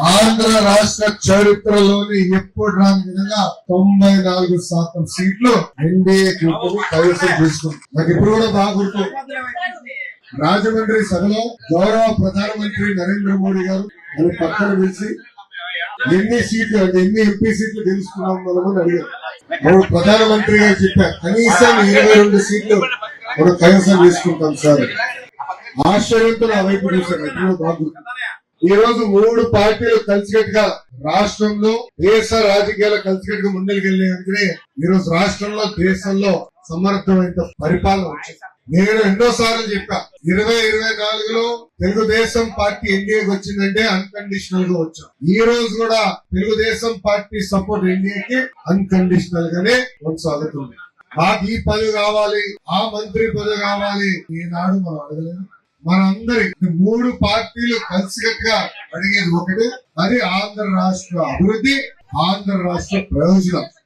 ఆంధ్ర రాష్ట్ర చరిత్రలోని ఎప్పుడు రాని విధంగా 94% సీట్లు ఎన్డీఏ కూటమి కైవసం చేసుకుంది. నాకు ఇప్పుడు కూడా బాగా గుర్తు, రాజమండ్రి సభలో గౌరవ ప్రధానమంత్రి నరేంద్ర మోడీ గారు అని పక్కన పిలిచి ఎన్ని సీట్లు అంటే ఎన్ని ఎంపీ సీట్లు గెలుస్తున్నాం మనమని అడిగారు. మనం ప్రధానమంత్రి గారు చెప్పారు కనీసం 22 సీట్లు మనం కైవసం చేసుకుంటాం సార్. ఆశ్చర్యంతో నా వైపు చూశారు. ఎప్పుడో బాగా గుర్తు. ఈ రోజు 3 పార్టీలు కలిసికట్టుగా రాష్ట్రంలో దేశ రాజకీయాలు కలిసికట్టుగా ముందరికెళ్ళే ఈ రోజు రాష్ట్రంలో దేశంలో సమర్థమైన పరిపాలన వచ్చింది. నేను ఎన్నోసార్లు చెప్పా 2024లో తెలుగుదేశం పార్టీ ఎన్డీఏకి వచ్చిందంటే అన్కండిషనల్ గా వచ్చాం. ఈ రోజు కూడా తెలుగుదేశం పార్టీ సపోర్ట్ ఎన్డీఏకి అన్కండిషనల్ గానే కొనసాగుతుంది. మాకు ఈ పదవి కావాలి, ఆ మంత్రి పదవి కావాలి, ఈనాడు మనం అడగలేదు. మనందరి 3 పార్టీలు కలిసికట్టుగా అడిగేది ఒకటే, అది ఆంధ్ర రాష్ట్ర అభివృద్ధి, ఆంధ్ర రాష్ట్ర ప్రయోజనం.